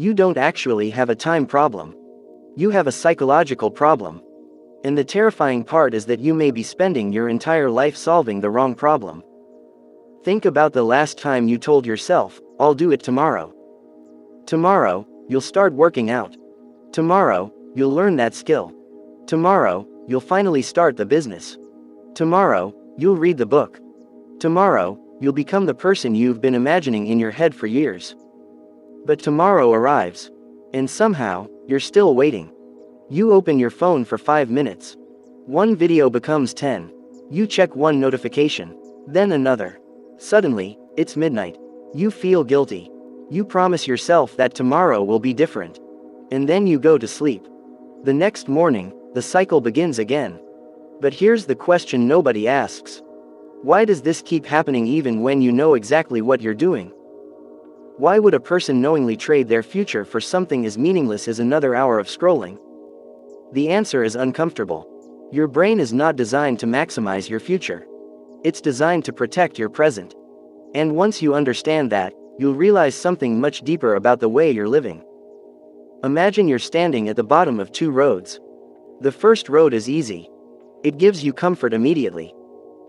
You don't actually have a time problem. You have a psychological problem. And the terrifying part is that you may be spending your entire life solving the wrong problem. Think about the last time you told yourself, "I'll do it tomorrow." Tomorrow, you'll start working out. Tomorrow, you'll learn that skill. Tomorrow, you'll finally start the business. Tomorrow, you'll read the book. Tomorrow, you'll become the person you've been imagining in your head for years. But tomorrow arrives. And somehow, you're still waiting. You open your phone for 5 minutes. One video becomes 10. You check one notification. Then another. Suddenly, it's midnight. You feel guilty. You promise yourself that tomorrow will be different. And then you go to sleep. The next morning, the cycle begins again. But here's the question nobody asks. Why does this keep happening even when you know exactly what you're doing? Why would a person knowingly trade their future for something as meaningless as another hour of scrolling? The answer is uncomfortable. Your brain is not designed to maximize your future. It's designed to protect your present. And once you understand that, you'll realize something much deeper about the way you're living. Imagine you're standing at the bottom of 2 roads. The first road is easy. It gives you comfort immediately.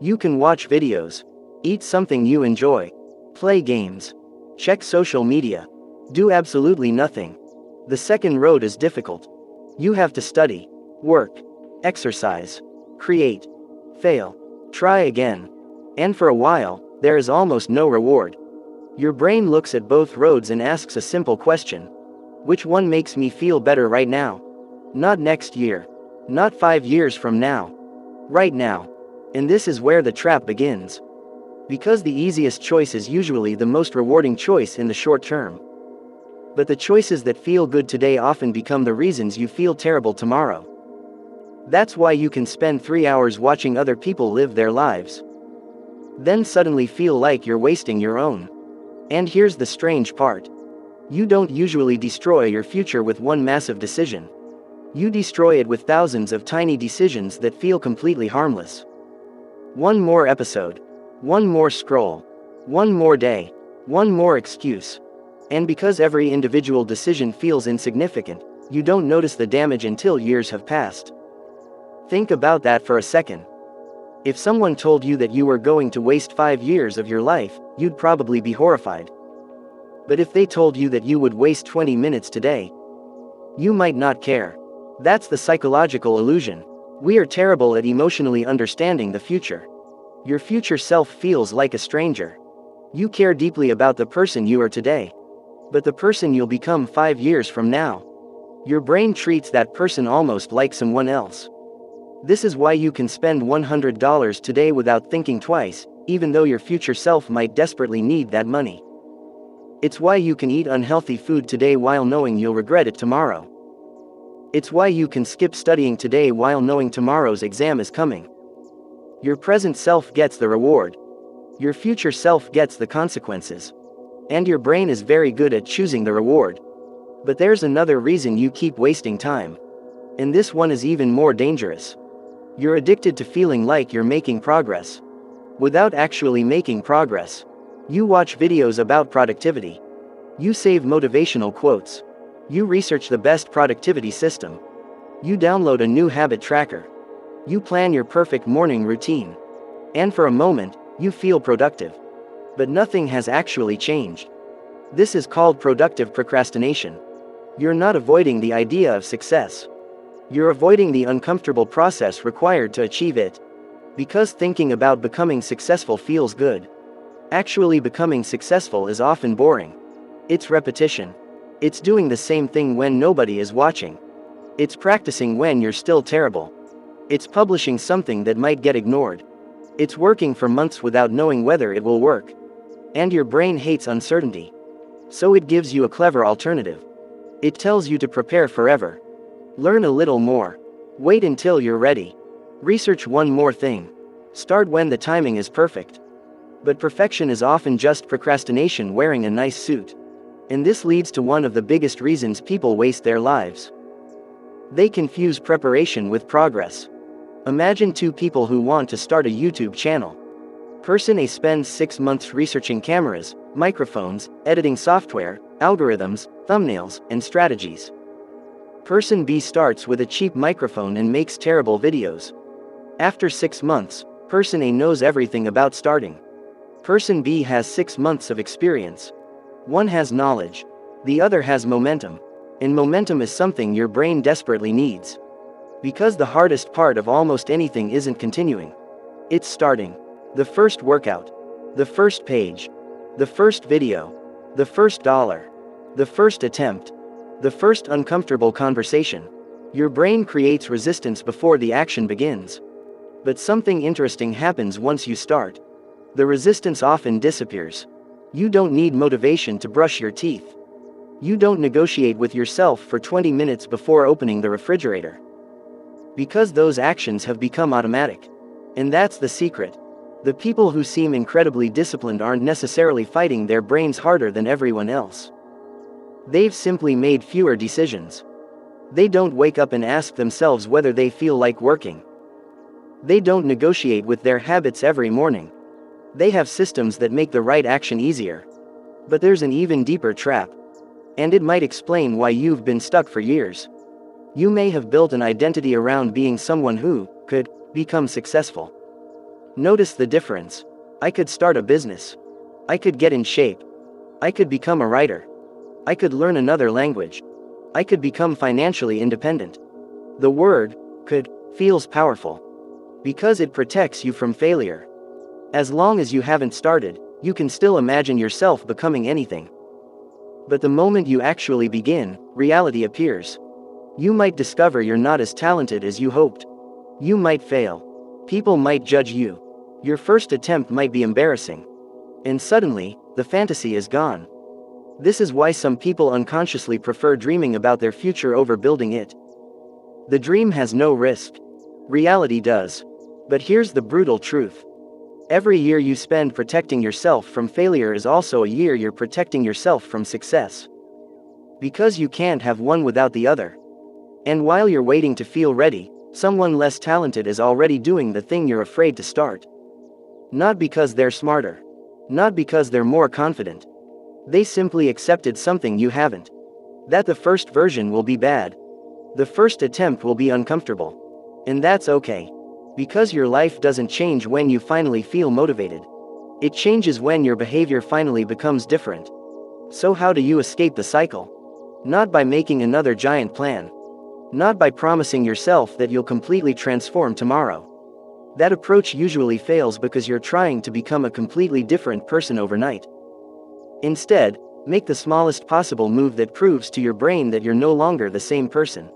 You can watch videos, eat something you enjoy, play games, check social media, do absolutely nothing. The second road is difficult. You have to study, work, exercise, create, fail, try again. And for a while, there is almost no reward. Your brain looks at both roads and asks a simple question. Which one makes me feel better right now? Not next year. Not 5 years from now. Right now. And this is where the trap begins. Because the easiest choice is usually the most rewarding choice in the short term. But the choices that feel good today often become the reasons you feel terrible tomorrow. That's why you can spend 3 hours watching other people live their lives. Then suddenly feel like you're wasting your own. And here's the strange part. You don't usually destroy your future with one massive decision. You destroy it with thousands of tiny decisions that feel completely harmless. One more episode. One more scroll. One more day. One more excuse. And because every individual decision feels insignificant, you don't notice the damage until years have passed. Think about that for a second. If someone told you that you were going to waste 5 years of your life, you'd probably be horrified. But if they told you that you would waste 20 minutes today, you might not care. That's the psychological illusion. We are terrible at emotionally understanding the future. Your future self feels like a stranger. You care deeply about the person you are today. But the person you'll become 5 years from now, your brain treats that person almost like someone else. This is why you can spend $100 today without thinking twice, even though your future self might desperately need that money. It's why you can eat unhealthy food today while knowing you'll regret it tomorrow. It's why you can skip studying today while knowing tomorrow's exam is coming. Your present self gets the reward. Your future self gets the consequences. And your brain is very good at choosing the reward. But there's another reason you keep wasting time. And this one is even more dangerous. You're addicted to feeling like you're making progress, without actually making progress. You watch videos about productivity. You save motivational quotes. You research the best productivity system. You download a new habit tracker. You plan your perfect morning routine. And for a moment, you feel productive. But nothing has actually changed. This is called productive procrastination. You're not avoiding the idea of success. You're avoiding the uncomfortable process required to achieve it. Because thinking about becoming successful feels good. Actually becoming successful is often boring. It's repetition. It's doing the same thing when nobody is watching. It's practicing when you're still terrible. It's publishing something that might get ignored. It's working for months without knowing whether it will work. And your brain hates uncertainty. So it gives you a clever alternative. It tells you to prepare forever. Learn a little more. Wait until you're ready. Research one more thing. Start when the timing is perfect. But perfection is often just procrastination wearing a nice suit. And this leads to one of the biggest reasons people waste their lives. They confuse preparation with progress. Imagine 2 people who want to start a YouTube channel. Person A spends 6 months researching cameras, microphones, editing software, algorithms, thumbnails, and strategies. Person B starts with a cheap microphone and makes terrible videos. After 6 months, Person A knows everything about starting. Person B has 6 months of experience. One has knowledge. The other has momentum. And momentum is something your brain desperately needs. Because the hardest part of almost anything isn't continuing. It's starting. The first workout. The first page. The first video. The first dollar. The first attempt. The first uncomfortable conversation. Your brain creates resistance before the action begins. But something interesting happens once you start. The resistance often disappears. You don't need motivation to brush your teeth. You don't negotiate with yourself for 20 minutes before opening the refrigerator. Because those actions have become automatic. And that's the secret. The people who seem incredibly disciplined aren't necessarily fighting their brains harder than everyone else. They've simply made fewer decisions. They don't wake up and ask themselves whether they feel like working. They don't negotiate with their habits every morning. They have systems that make the right action easier. But there's an even deeper trap. And it might explain why you've been stuck for years. You may have built an identity around being someone who could become successful. Notice the difference. I could start a business. I could get in shape. I could become a writer. I could learn another language. I could become financially independent. The word could feels powerful. Because it protects you from failure. As long as you haven't started, you can still imagine yourself becoming anything. But the moment you actually begin, reality appears. You might discover you're not as talented as you hoped. You might fail. People might judge you. Your first attempt might be embarrassing. And suddenly, the fantasy is gone. This is why some people unconsciously prefer dreaming about their future over building it. The dream has no risk. Reality does. But here's the brutal truth. Every year you spend protecting yourself from failure is also a year you're protecting yourself from success. Because you can't have one without the other. And while you're waiting to feel ready, someone less talented is already doing the thing you're afraid to start. Not because they're smarter. Not because they're more confident. They simply accepted something you haven't. That the first version will be bad. The first attempt will be uncomfortable. And that's okay. Because your life doesn't change when you finally feel motivated. It changes when your behavior finally becomes different. So how do you escape the cycle? Not by making another giant plan. Not by promising yourself that you'll completely transform tomorrow. That approach usually fails because you're trying to become a completely different person overnight. Instead, make the smallest possible move that proves to your brain that you're no longer the same person.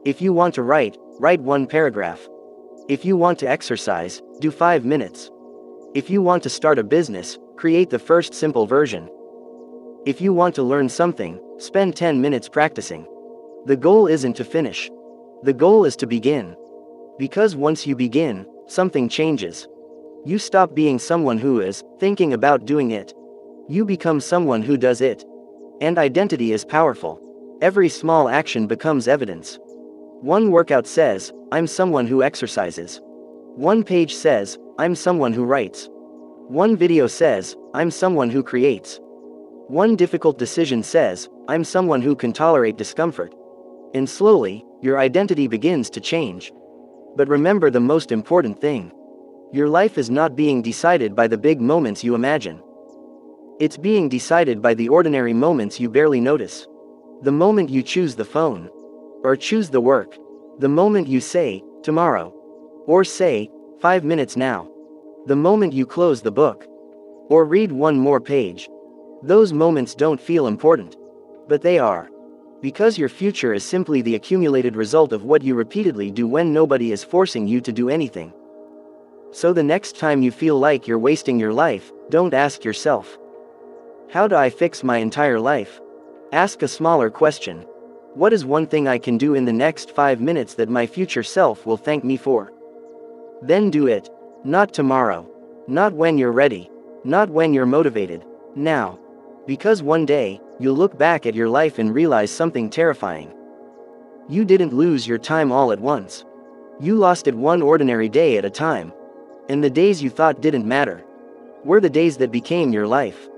If you want to write 1 paragraph. If you want to exercise, do 5 minutes. If you want to start a business, create the first simple version. If you want to learn something, spend 10 minutes practicing. The goal isn't to finish. The goal is to begin. Because once you begin, something changes. You stop being someone who is thinking about doing it. You become someone who does it. And identity is powerful. Every small action becomes evidence. One workout says, I'm someone who exercises. One page says, I'm someone who writes. One video says, I'm someone who creates. One difficult decision says, I'm someone who can tolerate discomfort. And slowly, your identity begins to change. But remember the most important thing. Your life is not being decided by the big moments you imagine. It's being decided by the ordinary moments you barely notice. The moment you choose the phone. Or choose the work. The moment you say, tomorrow. Or say, 5 minutes now. The moment you close the book. Or read one more page. Those moments don't feel important. But they are. Because your future is simply the accumulated result of what you repeatedly do when nobody is forcing you to do anything. So the next time you feel like you're wasting your life, don't ask yourself, how do I fix my entire life? Ask a smaller question. What is one thing I can do in the next 5 minutes that my future self will thank me for? Then do it. Not tomorrow. Not when you're ready. Not when you're motivated. Now. Because one day, you'll look back at your life and realize something terrifying. You didn't lose your time all at once. You lost it one ordinary day at a time. And the days you thought didn't matter were the days that became your life.